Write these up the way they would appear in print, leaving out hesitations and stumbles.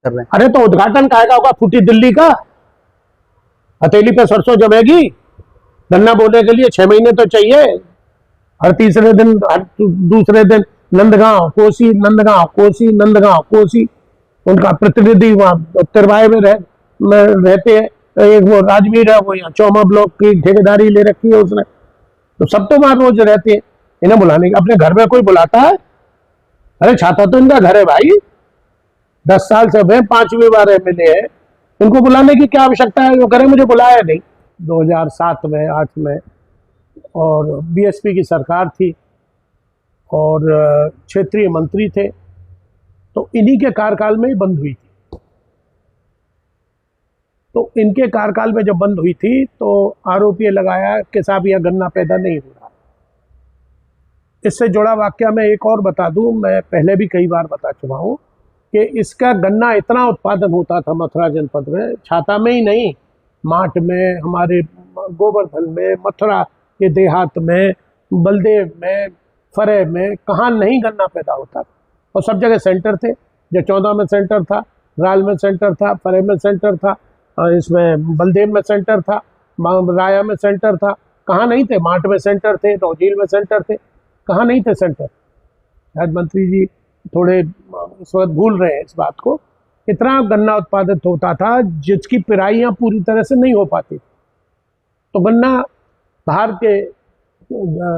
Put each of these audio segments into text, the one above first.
कर रहे हैं। अरे तो उद्घाटन काहेगा होगा फूटी दिल्ली का? हथेली पे सरसों जमेगी? गन्ना बोने के लिए 6 महीने तो चाहिए। हर तीसरे दिन, हर दूसरे दिन नंदगांव कोसी, नंदगांव कोसी, नंदगांव कोसी। उनका प्रतिनिधि वहां तिरवाए में रहते हैं। एक वो राजवीर है, वो यहाँ चौमा ब्लॉक की ठेकेदारी ले रखी है उसने। तो सब तो वहां रोज रहते हैं। इन्हें बुलाने के अपने घर में कोई बुलाता है? अरे छाता तो इनका घर है भाई। 10 साल से वे 5वीं बार एमएलए है, इनको बुलाने की क्या आवश्यकता है? वो करे मुझे बुलाया नहीं। 2007 में 8 में और बीएसपी की सरकार थी और क्षेत्रीय मंत्री थे, तो इन्हीं के कार्यकाल में ही बंद हुई थी। तो इनके कार्यकाल में जब बंद हुई थी तो आरोप ये लगाया कि साहब यह गन्ना पैदा नहीं हो रहा। इससे जुड़ा वाक्य मैं एक और बता दूं, मैं पहले भी कई बार बता चुका हूं कि इसका गन्ना इतना उत्पादन होता था मथुरा जनपद में, छाता में ही नहीं, माठ में, हमारे गोवर्धन में, मथुरा के देहात में, बलदेव में, फरे में, कहाँ नहीं गन्ना पैदा होता था। और सब जगह सेंटर थे। जो 14 में सेंटर था, राल में सेंटर था, फरे में सेंटर था, और इसमें बलदेव में सेंटर था, राया में सेंटर था। कहाँ नहीं थे? माठ में सेंटर थे, नौझील में सेंटर थे, कहाँ नहीं थे सेंटर? शायद मंत्री जी थोड़े इस वक्त भूल रहे हैं इस बात को। इतना गन्ना उत्पादित होता था जिसकी पिराइयाँ पूरी तरह से नहीं हो पाती। तो गन्ना बाहर के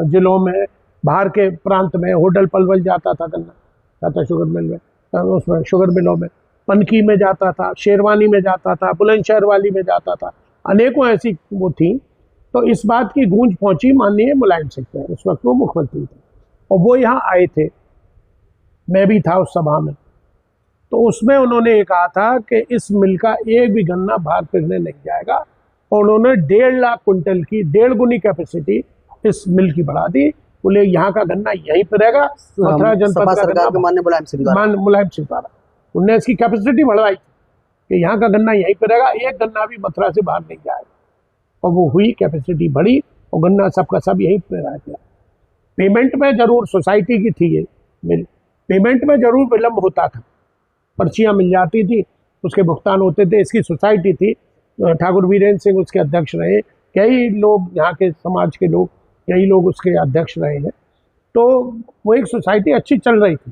जिलों में, बाहर के प्रांत में, होडल पलवल जाता था, गन्ना जाता शुगर मिल में, उसमें शुगर मिलों में, पनकी में जाता था, शेरवानी में जाता था, बुलंदशहर वाली में जाता था, अनेकों ऐसी वो थी। तो इस बात की गूंज पहुंची माननीय मुलायम सिंह पर, उस वक्त वो मुख्यमंत्री थे और वो यहाँ आए थे, मैं भी था उस सभा में। तो उसमें उन्होंने ये कहा था कि इस मिल का एक भी गन्ना बाहर फिरने नहीं जाएगा, और उन्होंने 1.5 लाख कुंटल की 1.5 गुनी कैपेसिटी इस मिल की बढ़ा दी। बोले यहाँ का गन्ना यहीं फिरेगा, मथुरा जनपद का गन्ना माननीय मुलायम सिंह द्वारा उनने इसकी कैपेसिटी बढ़वाई कि यहाँ का गन्ना यहीं फिरेगा, एक गन्ना भी मथुरा से बाहर नहीं जाएगा। और वो हुई, कैपेसिटी बढ़ी और गन्ना सबका सब यहीं फिरा गया। पेमेंट में जरूर सोसाइटी की थी ये मिल, पेमेंट में जरूर विलम्ब होता था, पर्चियाँ मिल जाती थी, उसके भुगतान होते थे। इसकी सोसाइटी थी, ठाकुर वीरेंद्र सिंह उसके अध्यक्ष रहे, कई लोग यहाँ के समाज के लोग, कई लोग उसके अध्यक्ष रहे हैं। तो वो एक सोसाइटी अच्छी चल रही थी।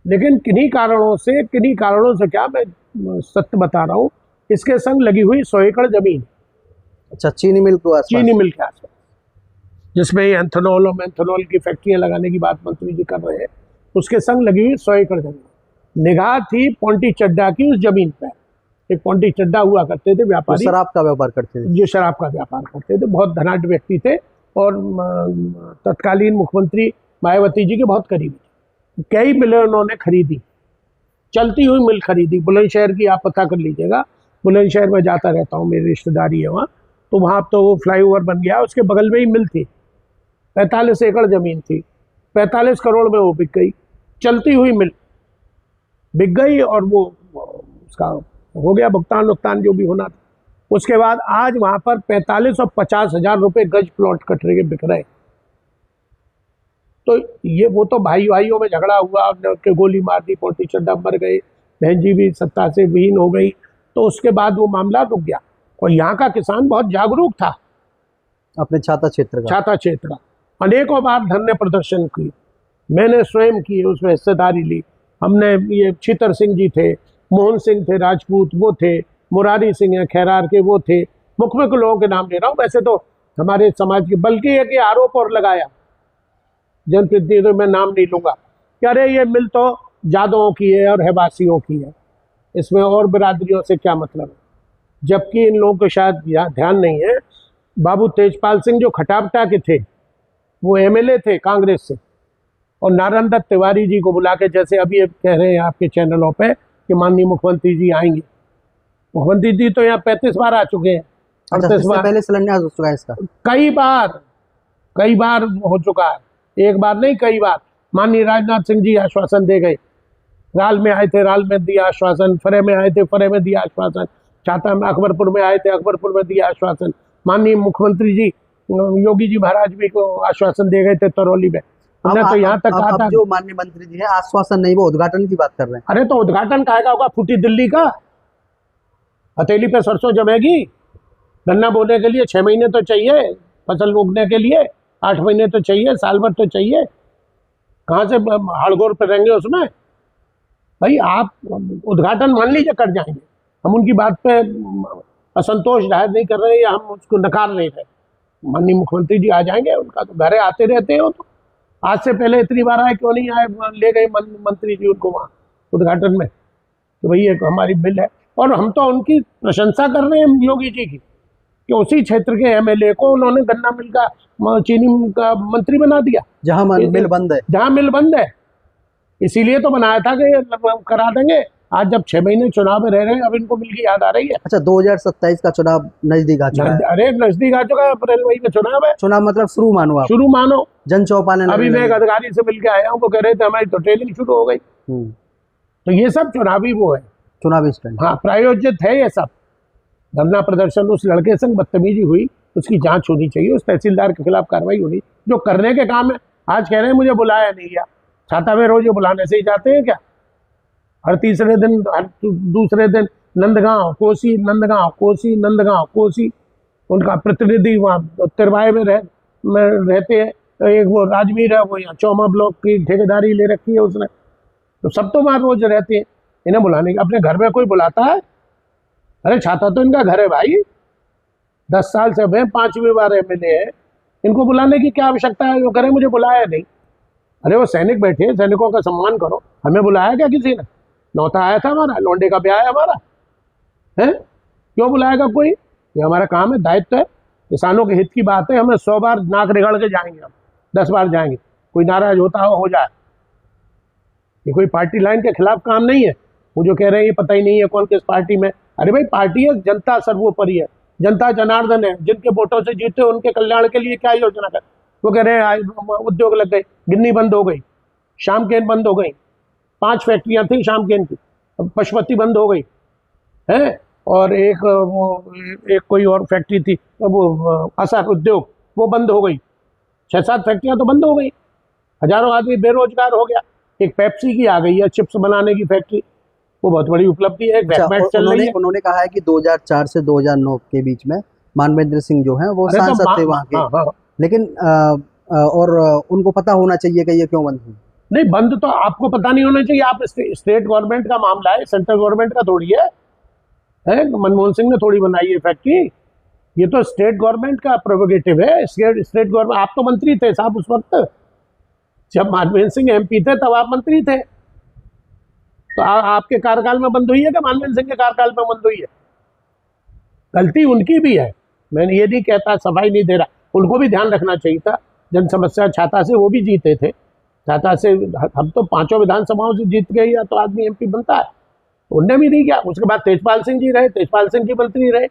लेकिन किन्हीं कारणों से क्या, मैं सत्य बता रहा हूँ, इसके संग लगी हुई 100 एकड़ जमीन, अच्छा, चीनी मिल के आसपास, जिसमें एंथेनॉल और मेंथेनॉल की फैक्ट्रियां लगाने की बात मंत्री जी कर रहे हैं, उसके संग लगी हुई 100 एकड़ जमीन। निगाह थी पोंटी चड्डा की उस जमीन पर। एक पोंटी चड्डा हुआ करते थे व्यापारी, शराब का व्यापार करते थे, ये शराब का व्यापार करते थे, बहुत धनाढ्य व्यक्ति थे और तत्कालीन मुख्यमंत्री मायावती जी के बहुत करीबी थे। कई मिलें उन्होंने खरीदी, चलती हुई मिल खरीदी। बुलंदशहर की आप पता कर लीजिएगा, बुलंदशहर में जाता रहता हूँ, मेरी रिश्तेदारी है वहाँ। तो वहाँ तो वो फ्लाईओवर बन गया, उसके बगल में ही मिल थी, 45 एकड़ जमीन थी, 45 करोड़ में वो बिक गई, चलती हुई मिल बिक गई। और वो उसका हो गया भुगतान जो भी होना था। उसके बाद आज वहाँ पर 45 और 50 हजार रुपये गज प्लॉट कट रहे बिक रहे। तो ये वो तो भाइयों में झगड़ा हुआ, के गोली मार दी, पोंटी चड्डा मर गए, बहन जी भी सत्ता से विहीन हो गई। तो उसके बाद वो मामला रुक गया। और यहाँ का किसान बहुत जागरूक था, अपने छाता क्षेत्र का अनेकों बार धरने प्रदर्शन किए, मैंने स्वयं किए, उसमें हिस्सेदारी ली हमने। ये छीतर सिंह जी थे, मोहन सिंह थे राजपूत, वो थे, मुरारी सिंह है खैरार के, वो थे। मुख्य लोगों के नाम ले रहा हूँ, वैसे तो हमारे समाज के, बल्कि एक आरोप और लगाया जनप्रतिनिधियों, मैं नाम नहीं लूंगा, कि अरे ये मिल तो जादवों की है और हैवासियों की है, इसमें और बिरादरियों से क्या मतलब है। जबकि इन लोगों को शायद ध्यान नहीं है, बाबू तेजपाल सिंह जो खटापटा के थे, वो एमएलए थे कांग्रेस से, और नारायण दत्त तिवारी जी को बुला के, जैसे अभी कह रहे हैं आपके चैनलों पे कि माननीय मुख्यमंत्री जी आएंगे, मुख्यमंत्री जी तो यहाँ 35 बार आ चुके हैं, 38 बार पहले शिलान्यास हो चुका है इसका, कई बार हो चुका है, एक बार नहीं कई बार। माननीय राजनाथ सिंह जी आश्वासन दे गए, राल में आए थे, राल में दिया आश्वासन, फरे में आए थे, फरे में दिया आश्वासन, छाता में अकबरपुर में आए थे, अकबरपुर में दिया आश्वासन। माननीय मुख्यमंत्री जी योगी जी महाराज भी को आश्वासन दे गए थे तरौली में। उन्होंने तो यहाँ तक कहा था। जो माननीय मंत्री जी हैं आश्वासन नहीं, वो उद्घाटन की बात कर रहे हैं। अरे तो उद्घाटन कहेगा होगा फूटी दिल्ली का, हथेली पे सरसों जमेगी। गन्ना बोने के लिए 6 महीने तो चाहिए, फसल उगने के लिए 8 महीने तो चाहिए, साल भर तो चाहिए। कहाँ से हड़गोर पे रहेंगे उसमें? भाई आप उद्घाटन मान लीजिए कर जाएंगे, हम उनकी बात पे असंतोष जाहिर नहीं कर रहे या हम उसको नकार नहीं रहे। माननीय मुख्यमंत्री जी आ जाएंगे, उनका तो घरे आते रहते हैं। वो तो आज से पहले इतनी बार आए, क्यों नहीं आए? ले गए मंत्री जी उनको वहाँ उद्घाटन में, तो भाई एक हमारी बिल है। और हम तो उनकी प्रशंसा कर रहे हैं योगी जी की, कि उसी क्षेत्र के एमएलए को उन्होंने गन्ना मिल का, चीनी का मंत्री बना दिया, जहां मिल बंद है। जहां मिल बंद है। इसीलिए तो बनाया था कि करा देंगे। आज जब 6 महीने चुनाव में रह रहे हैं, अब इनको मिल की याद आ रही है। अच्छा, 2027 का चुनाव नजदीक आ चुका है। अरे नजदीक आ चुका है, अप्रैल मई में चुनाव है। चुनाव मतलब शुरू मानो आप? शुरू मानो। जन चौपाने अभी मैं एक अधिकारी से मिल के आया हूँ, वो कह रहे थे हमारी तो ट्रेनिंग शुरू हो गई। तो ये सब चुनावी वो है, चुनावी स्टैंड। हाँ, प्रायोजित है ये सब। धरना प्रदर्शन, उस लड़के संग बदतमीजी हुई, उसकी जांच होनी चाहिए, उस तहसीलदार के खिलाफ कार्रवाई होनी, जो करने के काम है। आज कह रहे हैं मुझे बुलाया नहीं गया। छाता में रोज ये बुलाने से ही जाते हैं क्या? हर तीसरे दिन, हर दूसरे दिन नंदगांव कोसी, नंदगांव कोसी, नंदगांव कोसी। उनका प्रतिनिधि वहाँ तिरवाए में रहते हैं। एक वो राजवीर है, वो यहाँ चौमा ब्लॉक की ठेकेदारी ले रखी है उसने। तो सब तो वहाँ रोज रहते हैं। इन्हें बुलाने, अपने घर में कोई बुलाता है? अरे छाता तो इनका घर है भाई, 10 साल से मैं 5वीं बार एमएलए है, इनको बुलाने की क्या आवश्यकता है? वो करें मुझे बुलाया नहीं। अरे वो सैनिक बैठे हैं, सैनिकों का सम्मान करो। हमें बुलाया क्या किसी ने? नौता आया था हमारा, लौंडे का ब्याह है हमारा, है? क्यों बुलाएगा कोई? ये हमारा काम है, दायित्व है। किसानों के हित की बात है, हमें 100 बार नाक रिगड़ के जाएंगे, हम 10 बार जाएंगे। कोई नाराज होता हो जाए, ये कोई पार्टी लाइन के खिलाफ काम नहीं है। वो जो कह रहे हैं ये पता ही नहीं है कौन किस पार्टी में। अरे भाई पार्टी है, जनता सर्वोपरि है, जनता जनार्दन है। जिनके वोटों से जीते उनके कल्याण के लिए क्या योजना कर? वो कह रहे हैं उद्योग लग गए, गिन्नी बंद हो गई, शाम केन बंद हो गई। 5 फैक्ट्रियां थी शाम केन की, पशुपति बंद हो गई है। और एक कोई और फैक्ट्री थी, वो असर उद्योग, वो बंद हो गई। 6-7 फैक्ट्रियां तो बंद हो गई, हजारों आदमी बेरोजगार हो गया। एक पेप्सी की आ गई है, चिप्स बनाने की फैक्ट्री, वो बहुत बड़ी उपलब्धि है। चल रही है। उन्होंने कहा है कि 2004 से 2009 के बीच में मानवेंद्र सिंह जो हैं वो सांसद थे वहाँ के। हाँ। लेकिन और उनको पता होना चाहिए कि ये क्यों बंद हुई। नहीं, बंद तो आपको पता नहीं होना चाहिए। आप स्टेट गवर्नमेंट का मामला है, सेंट्रल गवर्नमेंट का थोड़ी है। मनमोहन सिंह ने थोड़ी बनाई है फैक्ट्री, ये तो स्टेट गवर्नमेंट का प्रोविगेटिव है। स्टेट गवर्नमेंट, आप तो मंत्री थे साहब उस वक्त, जब मनमोहन सिंह एमपी थे तब आप मंत्री थे। तो आपके कार्यकाल में बंद हुई है कि मनमोहन सिंह के कार्यकाल में बंद हुई है? गलती उनकी भी है, मैंने ये नहीं कहता, सफाई नहीं दे रहा। उनको भी ध्यान रखना चाहिए था। जन समस्या छाता से वो भी जीते थे, छाता से हम तो 5 विधानसभाओं से जीत गए, या तो आदमी एमपी बनता है। उनने भी नहीं किया। उसके बाद तेजपाल सिंह जी रहे, तेजपाल सिंह जी मंत्री रहे,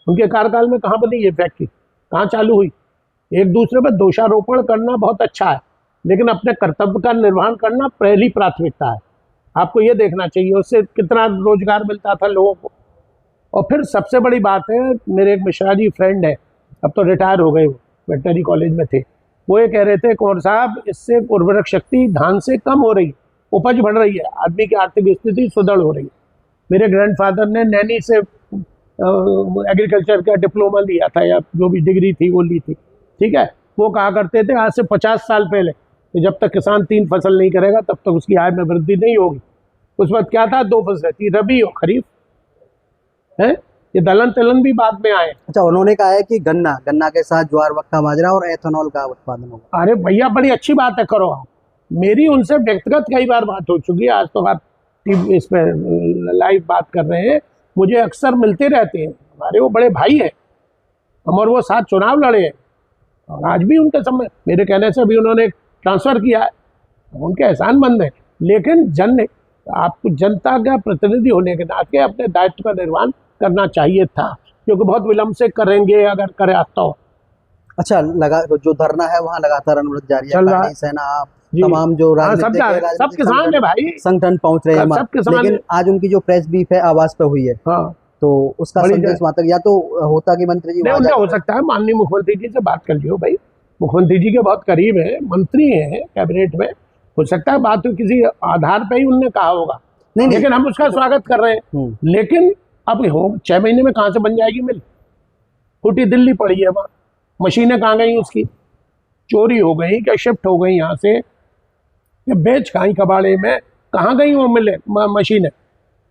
उनके कार्यकाल में कहाँ बनी ये फैक्ट्री, कहाँ चालू हुई? एक दूसरे पर दोषारोपण करना बहुत अच्छा है, लेकिन अपने कर्तव्य का निर्वहन करना पहली प्राथमिकता है। आपको ये देखना चाहिए उससे कितना रोजगार मिलता था लोगों को। और फिर सबसे बड़ी बात है, मेरे एक मिश्रा जी फ्रेंड है, अब तो रिटायर हो गए, वो वेटनरी कॉलेज में थे, वो ये कह रहे थे कुंवर साहब इससे उर्वरक शक्ति धान से कम हो रही, उपज बढ़ रही है, आदमी की आर्थिक स्थिति सुदृढ़ हो रही है। मेरे ग्रैंडफादर ने नैनी से एग्रीकल्चर का डिप्लोमा लिया था, या जो भी डिग्री थी वो ली थी, ठीक है। वो कहा करते थे आज से 50 साल पहले, तो जब तक किसान 3 फसल नहीं करेगा तब तक उसकी आय में वृद्धि नहीं होगी। उस वक्त क्या था, 2 फसलें थी, रबी और खरीफ, है। ये दलहन तिलहन भी बाद में आए। अच्छा, उन्होंने कहा है कि गन्ना के साथ ज्वार, मक्का, बाजरा और एथेनॉल का उत्पादन होगा। अरे भैया बड़ी अच्छी बात है, करो आप। मेरी उनसे व्यक्तिगत कई बार बात हो चुकी है, आज तो आप इस पर लाइव बात कर रहे हैं, मुझे अक्सर मिलते रहते हैं। हमारे वो बड़े भाई हैं, हम और वो साथ चुनाव लड़े हैं, और आज भी उनके समय मेरे कहने से भी उन्होंने ट्रांसफ़र किया है, उनके एहसानमंद है। लेकिन आपको जनता का प्रतिनिधि होने के नाते अपने दायित्व का निर्वहन करना चाहिए था, क्योंकि बहुत विलम्ब से करेंगे अगर करे तो। अच्छा, जो धरना है वहाँ लगातार अनुरोध जारी है, सेना तमाम जो सब किसान है भाई, संगठन पहुंच रहे हैं, लेकिन आज उनकी जो प्रेस ब्रीफ है आवाज पे हुई है, तो उसका संदेश मात्र या तो होता कि मंत्री जी नहीं, हो सकता है माननीय मुख्यमंत्री जी से बात कर लियो भाई, मुख्यमंत्री जी के बहुत करीब है, मंत्री हैं कैबिनेट में, हो सकता है बात तो किसी आधार पे ही उनने कहा होगा, नहीं, लेकिन हम उसका स्वागत कर रहे हैं। लेकिन अब हो 6 महीने में कहाँ से बन जाएगी मिल? फूटी दिल्ली पड़ी है वहाँ, मशीनें कहाँ गई उसकी? चोरी हो गई क्या, शिफ्ट हो गई यहाँ से, या बेच खाई कबाड़े में, कहाँ गई वो मिले मशीनें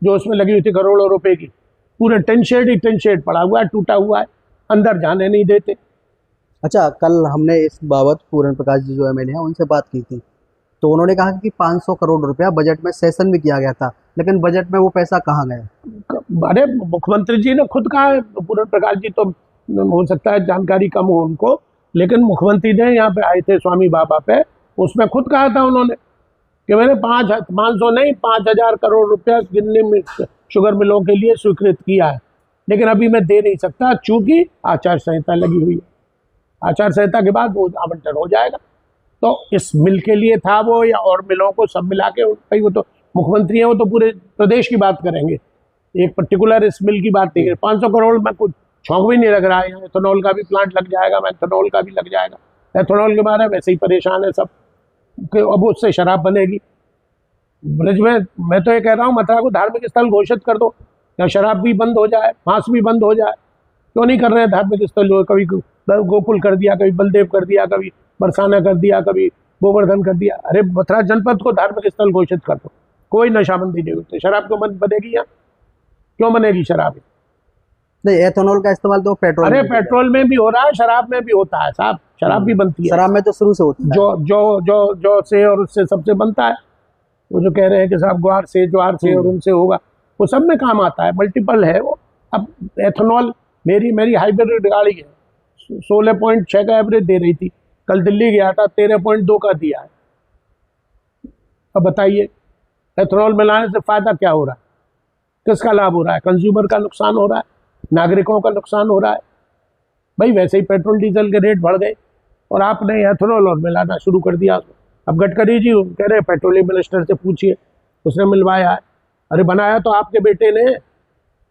जो उसमें लगी हुई थी करोड़ों रुपए की? पूरे टिन शेड पड़ा हुआ है, टूटा हुआ है, अंदर जाने नहीं देते। अच्छा, कल हमने इस बाबत पूरण प्रकाश जी जो एमएलए हैं उनसे बात की थी, तो उन्होंने कहा कि 500 करोड़ रुपया बजट में सेशन भी किया गया था, लेकिन बजट में वो पैसा कहाँ गया? अरे मुख्यमंत्री जी ने खुद कहा है, पूरण प्रकाश जी तो हो सकता है जानकारी कम हो उनको, लेकिन मुख्यमंत्री ने यहाँ पे आए थे स्वामी बाबा पे, उसमें खुद कहा था उन्होंने कि मैंने 500 नहीं 5,000 करोड़ रुपया गिनने में शुगर मिलों के लिए स्वीकृत किया है, लेकिन अभी मैं दे नहीं सकता चूंकि आचार संहिता लगी हुई है। आचार संहिता के बाद वो आवंटन हो जाएगा। तो इस मिल के लिए था वो, या और मिलों को सब मिला के, भाई वो तो मुख्यमंत्री हैं, वो तो पूरे प्रदेश की बात करेंगे, एक पर्टिकुलर इस मिल की बात नहीं करें। 500 करोड़ में कुछ छौंक भी नहीं लग रहा है। यहाँ एथेनॉल का भी प्लांट लग जाएगा, मेथेनॉल का भी लग जाएगा। एथेनॉल के बारे में वैसे ही परेशान है सब कि अब उससे शराब बनेगी। ब्रज में मैं तो ये कह रहा हूँ मथुरा को धार्मिक स्थल घोषित कर दो, या शराब भी बंद हो जाए, मांस भी बंद हो जाए। क्यों नहीं कर रहे हैं धार्मिक स्थल? जो कभी गोकुल कर दिया, कभी बलदेव कर दिया, कभी बरसाना कर दिया, कभी गोवर्धन कर दिया। अरे मथुरा जनपद को धार्मिक स्थल घोषित कर दो, कोई नशाबंदी नहीं होती। शराब क्यों बनेगी यहाँ? क्यों बनेगी शराब? नहीं, एथेनॉल का इस्तेमाल तो पेट्रोल, अरे पेट्रोल में भी हो रहा है, शराब में भी होता है साहब। शराब भी बनती है, शराब में तो शुरू से होती है। जो से और उससे सबसे बनता है। वो जो कह रहे हैं कि साहब ग्वार से, ज्वार से और उनसे होगा, वो सब में काम आता है, मल्टीपल है वो। अब एथेनॉल मेरी हाइब्रिड गाड़ी है, 16.6 का एवरेज दे रही थी, कल दिल्ली गया था 13.2 का दिया है। अब बताइए एथेनॉल मिलाने से फायदा क्या हो रहा है? किसका लाभ हो रहा है? कंज्यूमर का नुकसान हो रहा है, नागरिकों का नुकसान हो रहा है। भाई वैसे ही पेट्रोल डीजल के रेट बढ़ गए और आपने एथेनॉल और मिलाना शुरू कर दिया। अब गडकरी जी कह रहे हैं पेट्रोलियम मिनिस्टर से पूछिए, उसने मिलवाया है। अरे बनाया तो आपके बेटे ने,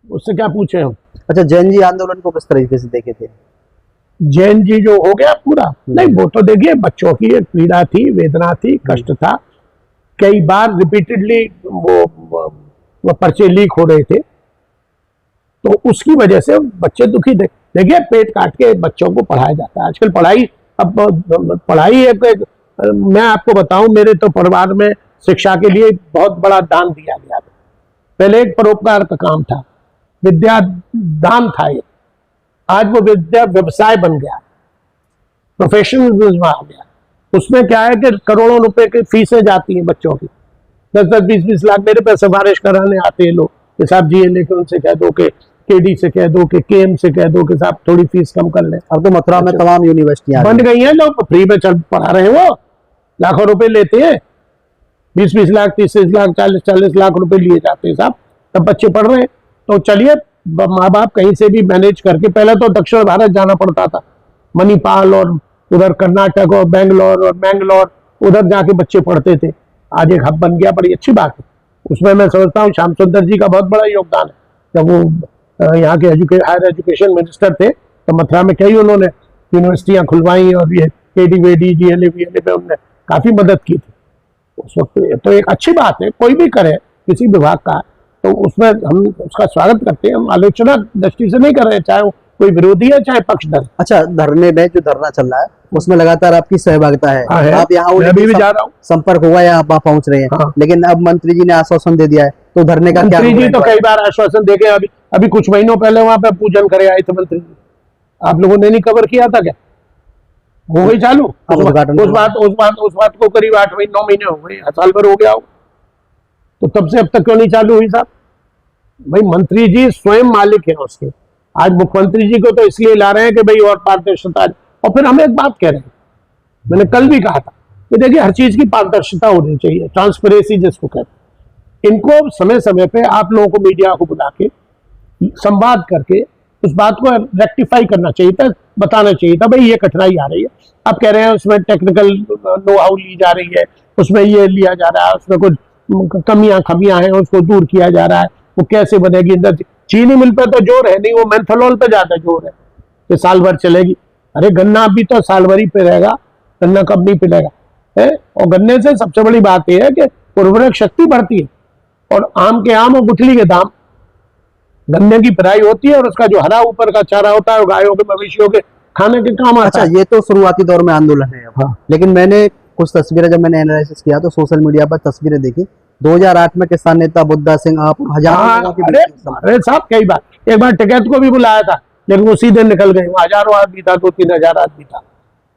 उससे क्या पूछे हम? अच्छा, जैन जी आंदोलन को किस तरीके से देखे थे? जैन जी जो हो गया पूरा, नहीं वो तो देखिए बच्चों की एक पीड़ा थी, वेदना थी, कष्ट था। कई बार रिपीटेडली वो पर्चे लीक हो रहे थे, तो उसकी वजह से बच्चे दुखी थे। देखिए पेट काट के बच्चों को पढ़ाया जाता है आजकल। पढ़ाई एक मैं आपको बताऊं, मेरे तो परिवार में शिक्षा के लिए बहुत बड़ा दान दिया गया था। पहले एक परोपकार का काम था, विद्या दान था ये, आज वो विद्या व्यवसाय बन गया, प्रोफेशनल बिजनेस आ गया। उसमें क्या है कि करोड़ों रुपए की फीसें जाती हैं बच्चों की, 10-10, 20-20 लाख। मेरे पे सिफारिश कराने आते हैं लोग कि साहब जी लेकिन उनसे कह दो कि केडी से कह दो कि केएम से कह दो कि साहब थोड़ी फीस कम कर लें। अब तो मथुरा में तमाम यूनिवर्सिटियां बन गई हैं, लोग फ्री में चल पढ़ा रहे हैं, वो लाखों रुपए लेते हैं, 20-20 लाख, 30-30 लाख, 40-40 लाख रुपए लिए जाते हैं साहब, तब बच्चे पढ़ रहे हैं। तो चलिए माँ बाप कहीं से भी मैनेज करके, पहले तो दक्षिण भारत जाना पड़ता था, मणिपाल और उधर कर्नाटक और बेंगलोर और मैंगलोर, उधर जाके बच्चे पढ़ते थे। आज एक हब बन गया, बड़ी अच्छी बात है। उसमें मैं समझता हूँ श्याम सुंदर जी का बहुत बड़ा योगदान है। जब वो यहाँ के हायर एजुकेशन मिनिस्टर थे तो मथुरा में कई उन्होंने यूनिवर्सिटियाँ खुलवाई, और ये केडी वेडी डीएलए वीएलए में उन्होंने काफ़ी मदद की थी उस वक्त। तो एक अच्छी बात है, कोई भी करे किसी विभाग का, तो उसमें हम उसका स्वागत करते हैं। हम आलोचना दृष्टि से नहीं कर रहे हैं, चाहे वो कोई विरोधी है चाहे पक्षधर। अच्छा, धरने में जो धरना चल रहा है उसमें लगातार आपकी सहभागिता है। है। आप यहाँ अभी भी जा रहा हूँ, संपर्क हुआ या आप वहाँ पहुँच रहे हैं? हाँ। लेकिन अब मंत्री जी ने आश्वासन दे दिया है, तो धरने का क्या? मंत्री जी तो कई बार आश्वासन देके, अभी कुछ महीनों पहले वहां पे पूजन करे आए थे मंत्री जी। आप लोगों ने नहीं कवर किया था क्या? हो गई चालू उस बात को करीब 8-9 महीने हो गए, साल भर हो गया हो, तो तब से अब तक क्यों नहीं चालू हुई साहब? भाई मंत्री जी स्वयं मालिक है उसके। आज मुख्यमंत्री जी को तो इसलिए ला रहे हैं कि भाई और पारदर्शिता। और फिर हम एक बात कह रहे हैं, मैंने कल भी कहा था कि देखिए हर चीज की पारदर्शिता होनी चाहिए, ट्रांसपेरेंसी जिसको कहते हैं। इनको समय समय पे आप लोगों को, मीडिया को बुला के संवाद करके उस बात को रेक्टिफाई करना चाहिए था, बताना चाहिए था भाई ये कठिनाई आ रही है। आप कह रहे हैं उसमें टेक्निकल नो हाउ ली जा रही है, उसमें ये लिया जा रहा है, उसमें कुछ खमियां हैं उसको दूर किया जा रहा है, वो कैसे बनेगी? चीनी मिल पे तो जोर है नहीं, वो मेंथोलॉल पे ज्यादा जोर है कि साल भर चलेगी। अरे गन्ना अभी तो साल भर ही पे रहेगा, गन्ना कब नहीं पिलेगा है। और गन्ने से सबसे बड़ी बात यह है कि उर्वरक शक्ति बढ़ती है, और आम के आम और गुठली के दाम, गन्ने की पिराई होती है और उसका जो हरा ऊपर का चारा होता है वो गायों के मवेशियों के खाने के काम आता अच्छा, है। ये तो शुरुआती दौर में आंदोलन है अब। हाँ। लेकिन मैंने कुछ तस्वीरें, जब मैंने एनालिसिस किया तो सोशल मीडिया पर तस्वीरें देखी, 2008 में किसान नेता बुद्धा सिंह आप हजारों हाँ, लोगों की अरे मृत्यु हुई। अरे साहब कई बार, एक बार टिकैत को भी बुलाया था लेकिन वो सीधे निकल गए, वो हजारों आदमी था, 2-3 हजार आदमी था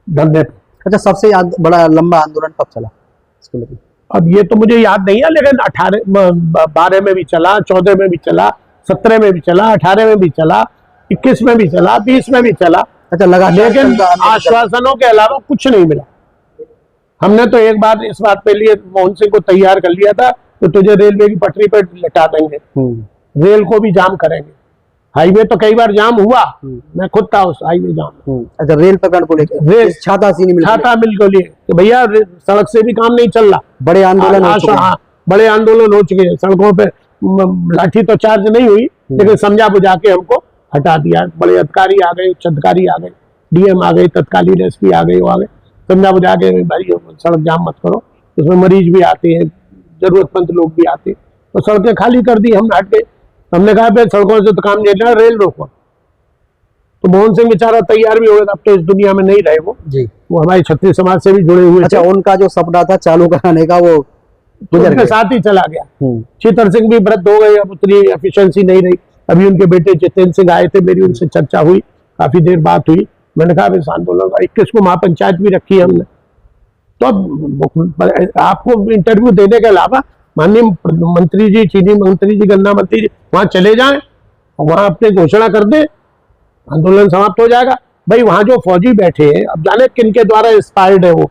धंधे पे। अच्छा, सबसे बड़ा लंबा आंदोलन कब चला इसको लेकर? अब ये तो मुझे याद नहीं है, लेकिन 12 में भी चला, 14 में भी चला, 17 में भी चला, 18 में भी चला, 21 में भी चला, 20 में भी चला। अच्छा, लगा, लेकिन आश्वासनों के अलावा कुछ नहीं मिला। हमने तो एक बार इस बात पे लिए मोहन सिंह को तैयार कर लिया था तो तुझे रेलवे की पटरी पर लटा देंगे, रेल को भी जाम करेंगे। हाईवे तो कई बार जाम हुआ, मैं खुद था उस हाईवे जाम। अच्छा, रेल प्रकरण को लेकर रेल छाता मिल को लिए कि भैया सड़क से भी काम नहीं चल रहा, बड़े आंदोलन हो चुके हैं। बड़े आंदोलन हो चुके हैं। सड़कों पे लाठी तो चार्ज नहीं हुई, लेकिन समझा बुझा के हमको हटा दिया। बड़े अधिकारी आ गए, उच्च अधिकारी आ गए, डीएम आ गए, तत्कालीन एसपी आ गए, वो आ गए, समझा बुझा के भाई सड़क जाम मत करो, इसमें मरीज भी आते हैं, जरूरतमंद लोग भी आते हैं, तो सड़कें खाली कर दी। हम हट गए, हमने कहा भाई सड़कों से तो काम नहीं लेना, रेल रोको। तो मोहन सिंह बेचारा तैयार भी हो गया, अब तो इस दुनिया में नहीं रहे जी, वो हमारे क्षत्रिय समाज से भी जुड़े हुए। अच्छा, उनका जो सपना था चालू कराने का वो उनके साथ ही चला गया। शीतल सिंह भी वृद्ध हो गए, अब उतनी एफिशिएंसी नहीं रही। अभी उनके बेटे जितेंद्र सिंह आए थे, मेरी उनसे चर्चा हुई, काफी देर बात हुई। मैंने कहा इस आंदोलन 21 को महापंचायत भी रखी है हमने। तो अब आपको इंटरव्यू देने के अलावा माननीय मंत्री जी, चीनी मंत्री जी, गन्ना मंत्री जी वहां चले जाएं और वहां अपने घोषणा कर दें, आंदोलन समाप्त हो जाएगा। भाई वहां जो फौजी बैठे हैं, अब जाने किनके द्वारा इंस्पायर्ड है, वो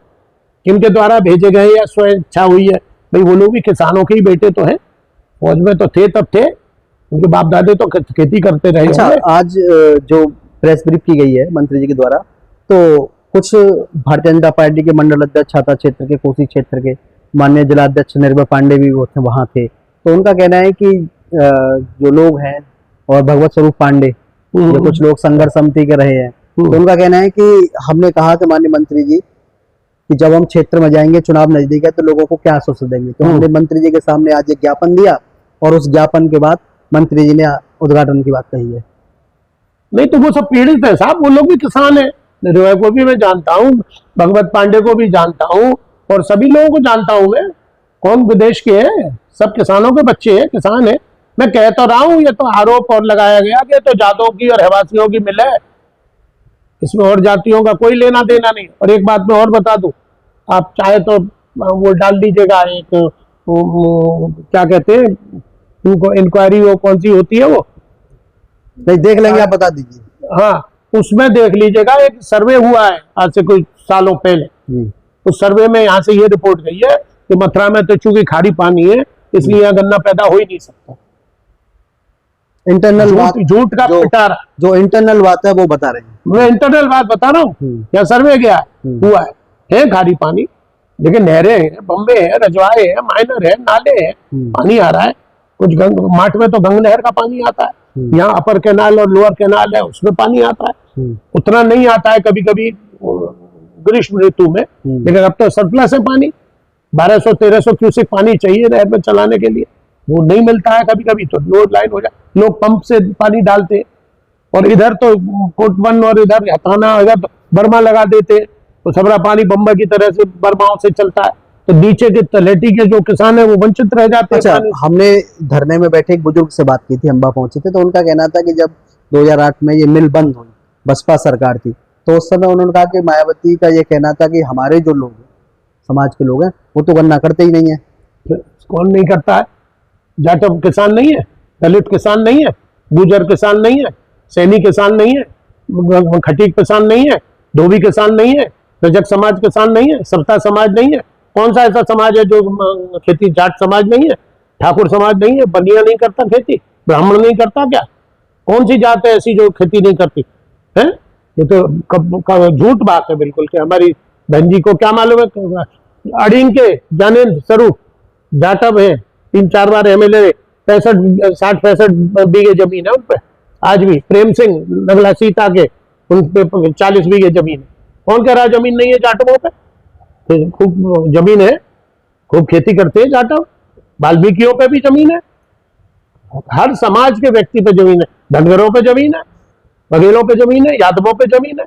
किनके द्वारा भेजे गए या स्वयं इच्छा हुई है। भाई वो लोग भी किसानों के ही बेटे तो हैं, फौज में तो थे, तब थे, उनके बाप दादे तो खेती करते रहे। अच्छा, आज जो प्रेस ब्रीफ की गई है मंत्री जी के द्वारा, तो कुछ भारतीय जनता पार्टी के मंडल अध्यक्ष छाता क्षेत्र के, कोसी क्षेत्र के माननीय जिलाध्यक्ष निर्भय पांडे भी वो थे, वहां थे। तो उनका कहना है कि जो लोग हैं और भगवत स्वरूप पांडे, ये कुछ लोग संघर्ष समिति के रहे हैं, तो उनका कहना है कि हमने कहा कि माननीय मंत्री जी कि जब हम क्षेत्र में जाएंगे, चुनाव नजदीक है, तो लोगों को क्या आश्वासन देंगे। तो हमने मंत्री जी के सामने आज एक ज्ञापन दिया और उस ज्ञापन के बाद मंत्री जी ने उद्घाटन की बात कही है। नहीं तो वो सब पीड़ित है साहब, वो लोग भी किसान है। निर्भय को भी मैं जानता हूँ, भगवत पांडे को भी जानता हूँ, और सभी लोगों को जानता हूँ मैं। कौन विदेश के हैं, सब किसानों के बच्चे हैं, किसान है। मैं कह तो रहा हूँ, ये तो आरोप और लगाया गया कि तो जातों की और रहवासियों की मिल है, इसमें और जातियों का कोई लेना देना नहीं। और एक बात मैं और बता दूं, आप चाहे तो वो डाल दीजिएगा, एक क्या कहते हैं उनको, इंक्वायरी वो कौन सी होती है, वो नहीं देख लेंगे, आप बता दीजिए। हाँ, उसमें देख लीजिएगा, एक सर्वे हुआ है आज से कुछ सालों पहले। उस सर्वे में यहाँ से ये रिपोर्ट गई है कि मथुरा में तो चूंकि खारी पानी है, इसलिए यहाँ गन्ना पैदा हो ही नहीं सकता। इंटरनल बात, झूठ का पिटारा, जो इंटरनल बात है वो बता रहे हैं। मैं इंटरनल बात बता रहा हूँ, यहाँ सर्वे गया हुआ है खारी पानी, लेकिन नहरें हैं, बम्बे है, रजवाए है, माइनर है, नाले है, पानी आ रहा है। कुछ माठ में तो गंग नहर का पानी आता है, यहाँ अपर कैनाल और लोअर कैनाल है, उसमें पानी आता है। उतना नहीं आता है कभी कभी ग्रीष्म ऋतु में, लेकिन अब तो सरप्लस है पानी। 1200-1300 क्यूसेक पानी चाहिए नहर में चलाने के लिए, वो नहीं मिलता है। कभी कभी तो लोड लाइन हो जाए, लोग पंप से पानी डालते हैं, और इधर तो कोटवन और इधर हथाना, इधर तो बर्मा लगा देते हैं, तो सबरा पानी बम्बई की तरह से बर्माओं से चलता है, तो नीचे के तलेटी के जो किसान है वो वंचित रह जाते हैं। अच्छा, हमने धरने में बैठे एक बुजुर्ग से बात की थी, अम्बा पहुंचे थे, तो उनका कहना था कि जब 2008 में ये मिल बंद हुई, बसपा सरकार थी, तो उस समय उन्होंने कहा कि मायावती का ये कहना था कि हमारे जो लोग हैं, समाज के लोग हैं, वो तो गन्ना करते ही नहीं है। कौन नहीं करता है? जाटव किसान नहीं है, दलित किसान नहीं है, गुजर किसान नहीं है, सैनी किसान नहीं है, खटीक किसान नहीं है, धोबी किसान नहीं है, रजक समाज किसान नहीं है, सप्ता समाज नहीं है। कौन सा ऐसा समाज है जो खेती, जाट समाज नहीं है, ठाकुर समाज नहीं है, बनिया नहीं करता खेती, ब्राह्मण नहीं करता क्या? कौन सी जात है ऐसी जो खेती नहीं करती है? ये तो झूठ बात है बिल्कुल, कि हमारी बहन जी को क्या मालूम है। अड़िंग के जाने स्वरूप जाटव है, 3-4 बार एमएलए, 60-65 बीघे जमीन है उन पर आज भी। प्रेम सिंह नगला सीता के, उन पे 40 बीघे जमीन है। कौन कह रहा है जमीन नहीं है जाटवों पे? तो खूब जमीन है, खूब खेती करते हैं जाटव। वाल्मीकियों पे भी जमीन है, हर समाज के व्यक्ति पे जमीन है। धनगरों पे जमीन है, बघेलों पे जमीन है, यादवों पे जमीन है।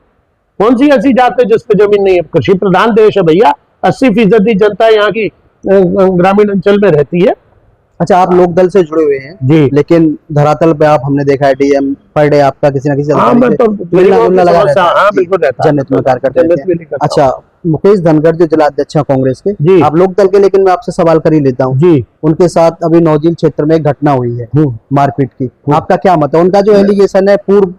कौन सी ऐसी जात है जिस पे जमीन नहीं है? कृषि प्रधान देश है भैया। 80% जनता यहाँ की ग्रामीण अंचल में रहती है। अच्छा, आप लोक दल से जुड़े हुए हैं जी। लेकिन धरातल पे आप, हमने देखा है डीएम पर डे आपका किसी ना किसी हाँ, मैं तो मिलना लगा रहता है। हाँ, बिल्कुल रहता है। जनहित में कार्य करते जनहित हैं। में नहीं करता अच्छा, मुकेश धनगर जो जिला अध्यक्ष हैं कांग्रेस के, जी। आप लोक दल के, लेकिन मैं आपसे सवाल कर ही लेता हूँ जी। उनके साथ अभी नौजील क्षेत्र में एक घटना हुई है मारपीट की, आपका क्या मत है? उनका जो एलिगेशन है पूर्व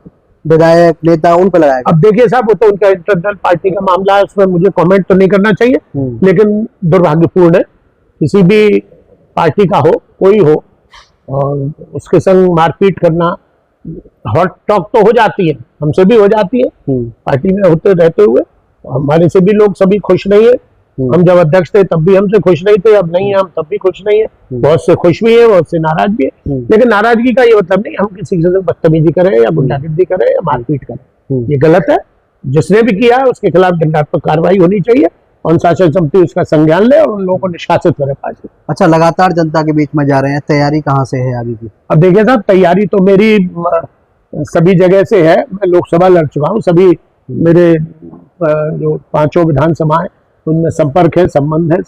विधायक नेता उन पर लगाया। अब देखिए साहब, वो तो उनका इंटरनल पार्टी का मामला है, उसमें मुझे कमेंट तो नहीं करना चाहिए, लेकिन दुर्भाग्यपूर्ण है किसी भी पार्टी का हो, कोई हो, और उसके संग मारपीट करना। हॉट टॉक तो हो जाती है, हमसे भी हो जाती है पार्टी में होते रहते हुए। हमारे से भी लोग सभी खुश नहीं है। हम जब अध्यक्ष थे तब भी हमसे खुश नहीं थे, अब नहीं है हम तब भी खुश नहीं है। बहुत से खुश भी है, बहुत से नाराज भी है। लेकिन नाराजगी का ये मतलब नहीं हम किसी से बदतमीजी करें या गुंडागर्दी करें या मारपीट करें, ये गलत है। जिसने भी किया है उसके खिलाफ दंडात्मक कार्रवाई होनी चाहिए, अनुशासन समिति उसका संज्ञान ले और उन लोगों को निष्कासित करे पार्टी। अच्छा, लगातार जनता के बीच में जा रहे हैं, तैयारी कहाँ से है आगे की? अब देखिए साहब, तैयारी तो मेरी सभी जगह से है। मैं लोकसभा लड़ चुका हूँ, सभी मेरे जो 5 विधानसभा है उनमें संपर्क है, संबंध है।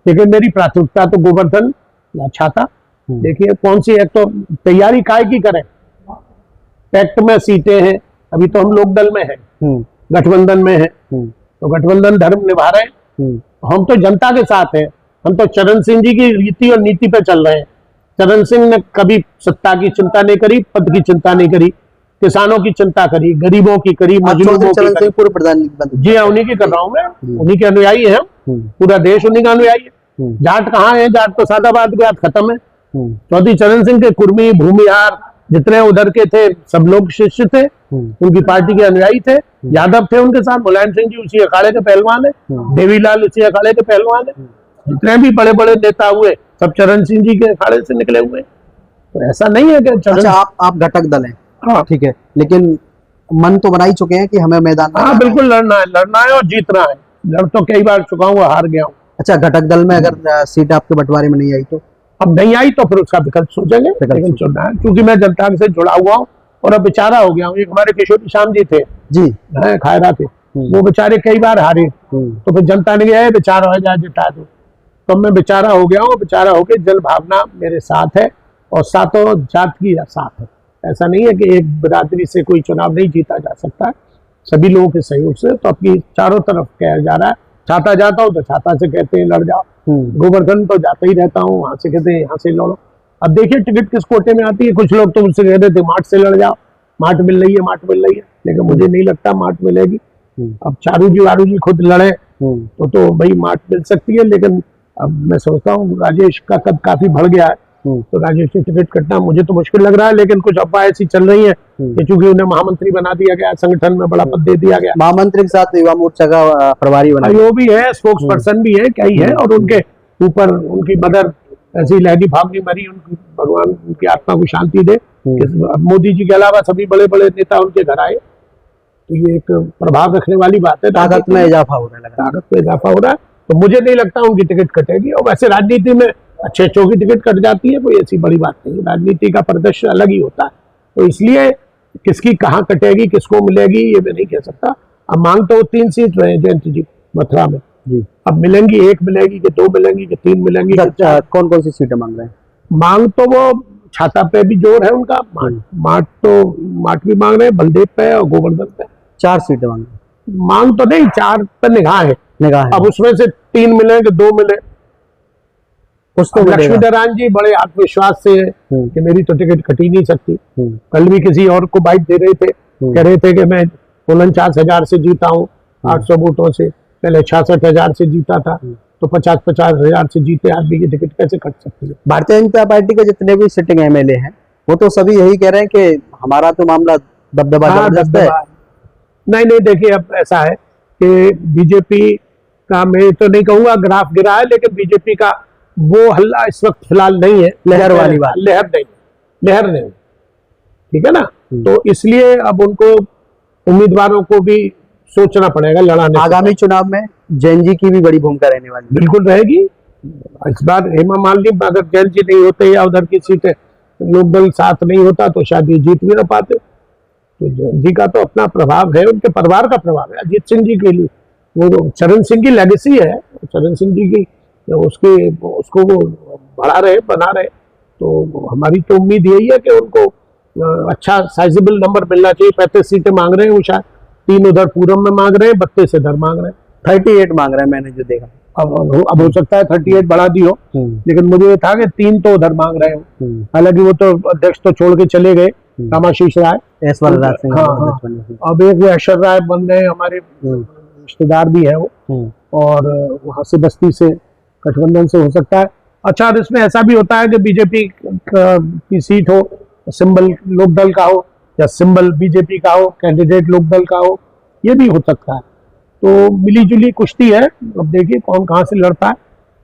लेकिन मेरी प्राथमिकता तो गोवर्धन या छाता। देखिए कौन सी, एक तो तैयारी काय की करें, पैक्ट में सीटें हैं, अभी तो हम लोक दल में है, गठबंधन में है, तो गठबंधन धर्म निभा रहे हैं। हम तो जनता के साथ हैं, हम तो चरण सिंह जी की रीति और नीति पे चल रहे हैं। चरण सिंह ने कभी सत्ता की चिंता नहीं करी, पद की चिंता नहीं करी, किसानों की चिंता करी, गरीबों की करी, मजलूमों की करी। पूर्व प्रधानमंत्री, जी हाँ, उन्हीं की कर रहा हूँ मैं, उन्हीं के अनुयायी है हम, पूरा देश उन्हीं का अनुयायी है। जाट कहाँ है? जाट तो सादाबाद के बाद खत्म है। चौधरी चरण सिंह के कुर्मी, भूमिहार जितने उधर के थे सब लोग शिष्य थे, उनकी पार्टी के अनुयायी थे। यादव थे उनके साथ, मुलायम सिंह जी उसी अखाड़े के पहलवान है, देवीलाल उसी अखाड़े के पहलवान है। जितने भी बड़े बड़े नेता हुए सब चरण सिंह जी के अखाड़े से निकले हुए। तो ऐसा नहीं है कि अच्छा, आप घटक दल हैं, हाँ ठीक है, लेकिन मन तो बना ही चुके हैं कि हमें मैदान में, हाँ बिल्कुल लड़ना है और जीतना है। लड़ तो कई बार चुका हूँ, हार गया हूँ। अच्छा, घटक दल में अगर सीट आपके बंटवारे में नहीं आई तो? अब नहीं आई तो फिर उसका विकल्प सोचेंगे, लेकिन चुनना है क्योंकि मैं जनता से जुड़ा हुआ हूँ और अब बेचारा हो गया हूँ। एक हमारे किशोरी श्याम जी थे जी, खायरा थे, वो बेचारे कई बार हारे, तो फिर जनता ने कहा बेचारा हो जाए जिता दो, तो मैं बेचारा हो गया हूँ। बेचारा होके जन भावना मेरे साथ है और सातों जात की साथ है। ऐसा नहीं है कि एक बिरादरी से कोई चुनाव नहीं जीता जा सकता है, सभी लोगों के सहयोग से। तो अपनी चारों तरफ कहा जा रहा है, छाता जाता हूँ तो छाता से कहते हैं लड़ जाओ, गोवर्धन तो जाता ही रहता हूँ, वहां से कहते हैं यहाँ से लड़ो। अब देखिए टिकट किस कोटे में आती है। कुछ लोग तो मुझसे कहते थे मार्ट से लड़ जाओ, मार्ट मिल रही है, मार्ट मिल रही है, लेकिन मुझे नहीं लगता मार्ट मिलेगी। अब चारू जी खुद लड़े तो भाई मार्ट मिल सकती है, लेकिन अब मैं सोचता हूँ राजेश का कद काफी बढ़ गया है, तो राजेश से टिकट कटना मुझे तो मुश्किल लग रहा है। लेकिन कुछ अफवाह ऐसी चल रही है कि चूंकि उन्हें महामंत्री बना दिया गया, संगठन में बड़ा पद दे दिया गया, महामंत्री के साथ युवा मोर्चा का प्रभारी बना, वो भी है, स्पोक्स पर्सन भी है, क्या ही है। और उनके ऊपर उनकी मदर ऐसी लहदी भावनी मरी, उनकी भगवान उनकी आत्मा को शांति दे। मोदी जी के अलावा सभी बड़े बड़े नेता उनके घर आए, तो ये एक प्रभाव रखने वाली बात है। ताकत में इजाफा हो रहा है, ताकत में इजाफा हो रहा है। तो मुझे नहीं लगता उनकी टिकट कटेगी। और वैसे राजनीति में अच्छे अच्छों की टिकट कट जाती है, कोई ऐसी बड़ी बात नहीं। राजनीति का परिदृश्य अलग ही होता है, तो इसलिए किसकी कहाँ कटेगी, किसको मिलेगी, ये मैं नहीं कह सकता। अब मांग तो 3 सीट रहे जयंत जी मथुरा में जी, अब मिलेंगी, 1 मिलेगी कि 2 मिलेंगी कि 3 मिलेंगी। अच्छा, कौन कौन सी सीटें मांग रहे हैं? मांग तो वो छाता पे भी जोर है उनका, मार्ट भी मांग रहे हैं, बलदेव पे और गोवर्धन पे। 4 सीटें मांग रहे हैं? मांग तो नहीं, 4 पे निगाह है। अब उसमें से 3 मिले कि 2 मिले, उसको लक्ष्मीनारायण जी बड़े आत्मविश्वास से कि मेरी तो टिकट कटी नहीं सकती। कल भी किसी और को बाइट दे रहे थे, कह रहे थे कि मैं 49,000 से जीता हूँ 800 वोटों से, पहले 66,000 से जीता था, तो 50,000 से जीते आदमी की टिकट कैसे कट सकती है। भारतीय जनता पार्टी के जितने भी सिटिंग एमएलए हैं वो तो सभी यही कह रहे हैं कि हमारा तो मामला दबदबा जबरदस्त है। नहीं देखिए, अब ऐसा है कि बीजेपी का, मैं तो नहीं कहूंगा ग्राफ गिरा है, लेकिन बीजेपी का वो हल्ला इस वक्त फिलहाल नहीं है। लहर वाली बात, लहर नहीं, ठीक है ना। तो इसलिए अब उनको उम्मीदवारों को भी सोचना पड़ेगा लड़ाने से। आगामी चुनाव में जैन जी की भी बड़ी भूमिका रहने वाली है। बिल्कुल रहेगी। इस बार हेमा मालिनी अगर जैन जी नहीं होते या उधर की सीटें लोकदल साथ नहीं होता तो शायद ये जीत भी ना पाते। तो जैन जी का तो अपना प्रभाव है, उनके परिवार का प्रभाव है। अजीत सिंह जी के लिए वो चरण सिंह की लेगेसी है, चरण सिंह जी की उसको वो बढ़ा रहे बना रहे। तो हमारी तो उम्मीद यही है कि उनको अच्छा साइजेबल नंबर मिलना चाहिए। 35 सीटें मांग रहे हैं वो, शायद 3 उधर पूरम में मांग रहे हैं, 32 इधर मांग रहे हैं, 38 मांग रहा है मैंने जो देखा। अब हो सकता है 38 बढ़ा दी हो, लेकिन मुझे ये था कि 3 तो उधर मांग रहे हो। हालांकि वो तो अध्यक्ष तो छोड़ के चले गए, रामाशीष राय, ऐश्वर्य राज सिंह। हाँ, अब एक वो ऐश्वर्य राय बन गए, हमारे रिश्तेदार भी है वो, और वहां से बस्ती से गठबंधन से हो सकता है। अच्छा, और इसमें ऐसा भी होता है कि बीजेपी की सीट हो, सिंबल लोकदल का हो या सिंबल बीजेपी का हो, कैंडिडेट लोकदल का हो, ये भी हो सकता है। तो मिली जुली कुश्ती है, अब देखिए कौन कहाँ से लड़ता है,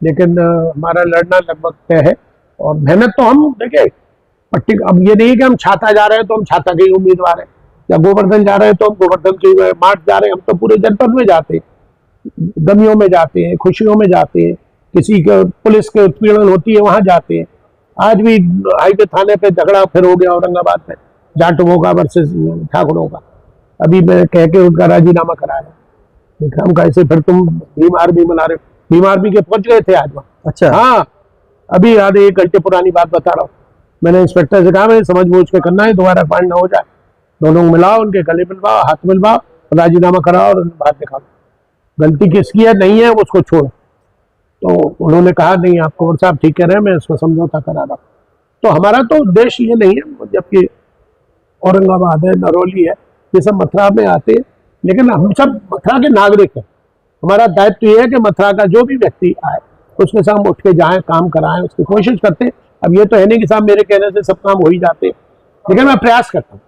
लेकिन हमारा लड़ना लगभग तय है। और मेहनत तो हम देखिए अब ये नहीं कि हम छाता जा रहे हैं तो हम छाता के ही उम्मीदवार हैं, या गोवर्धन जा रहे हैं तो हम गोवर्धन के मार्च जा रहे हैं। हम तो पूरे जनपद में जाते हैं, गमियों में जाते हैं, खुशियों में जाते हैं, किसी के पुलिस के उत्पीड़न होती है वहां जाते हैं। आज भी हाईवे थाने पे झगड़ा फिर हो गया औरंगाबाद में, जाटवों का वर्सेस ठाकुरों का। अभी मैं कह के उनका राजीनामा कराया, हम कैसे फिर तुम भीम आर्मी बना रहे हो? भीम आर्मी के पहुंच गए थे आज वहां। अच्छा, हाँ, अभी आधे 1 घंटे पुरानी बात बता रहा हूँ। मैंने इंस्पेक्टर से कहा मैं समझ बूझ के करना है, दोबारा फाइंड ना हो जाए, दोनों मिलाओ, उनके गले मिलवाओ, हाथ मिलवाओ, राजीनामा कराओ और बात दिखाओ। गलती किसकी है नहीं है उसको छोड़। तो उन्होंने कहा नहीं, आप कुंवर साहब ठीक कह रहे हैं, मैं इसको समझौता करा रहा हूँ। तो हमारा तो उद्देश्य ये नहीं है, जबकि औरंगाबाद है, नरौली है, ये सब मथुरा में आते हैं, लेकिन हम सब मथुरा के नागरिक हैं। हमारा दायित्व ये है कि मथुरा का जो भी व्यक्ति आए उसके साथ हम उठ के जाएं, काम कराएं, उसकी कोशिश करते हैं। अब ये तो है नहीं कि साहब मेरे कहने से सब काम हो ही जाते हैं, लेकिन मैं प्रयास करता हूँ,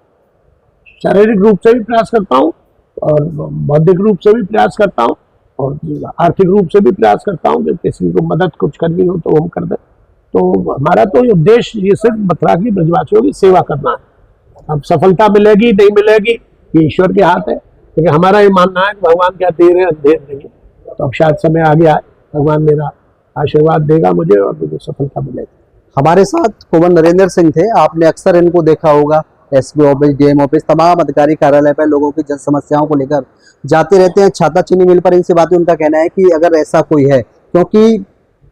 शारीरिक रूप से भी प्रयास करता हूँ और बौद्धिक रूप से भी प्रयास करता हूँ और आर्थिक रूप से भी प्रयास करता हूँ कि किसी को मदद कुछ करनी हो तो हम कर दें। तो हमारा तो उद्देश्य ये सिर्फ मथुरा की ब्रजवासियों की सेवा करना है। अब सफलता मिलेगी नहीं मिलेगी ये ईश्वर के हाथ है, लेकिन हमारा ये मानना है कि भगवान क्या देर है अंधेर नहीं है। तो अब शायद समय आ गया है, भगवान मेरा आशीर्वाद देगा मुझे और मुझे सफलता मिलेगी। हमारे साथ कुंवर नरेंद्र सिंह थे। आपने अक्सर इनको देखा होगा, एसपी ऑफिस, डीएम ऑफिस, तमाम अधिकारी कार्यालय पर लोगों की जन समस्याओं को लेकर जाते रहते हैं। छाता चीनी मिल पर इनसे बातें, उनका कहना है कि अगर ऐसा कोई है, क्योंकि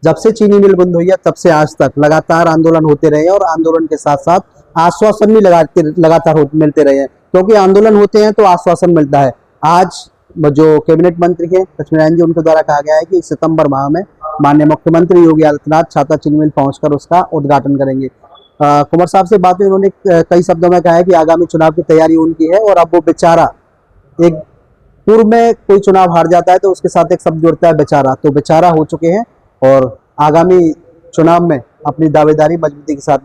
जब से चीनी मिल बंद हुई है तब से आज तक लगातार आंदोलन होते रहे और आंदोलन के साथ साथ आश्वासन भी लगातार मिलते रहे हैं, क्योंकि आंदोलन होते हैं तो आश्वासन मिलता है। आज जो कैबिनेट मंत्री हैं लक्ष्मीनारायण जी, उनके द्वारा कहा गया है कि सितंबर माह में माननीय मुख्यमंत्री योगी आदित्यनाथ छाता चीनी मिल पहुंचकर उसका उद्घाटन करेंगे। कुंवर साहब से बात हुई, उन्होंने कई शब्दों में कहा है कि आगामी चुनाव की तैयारी उनकी है और अब वो बेचारा, एक पूर्व में कोई चुनाव हार जाता है तो उसके साथ एक शब्द जुड़ता है बेचारा, तो बेचारा हो चुके हैं और आगामी चुनाव में अपनी दावेदारी मजबूती के साथ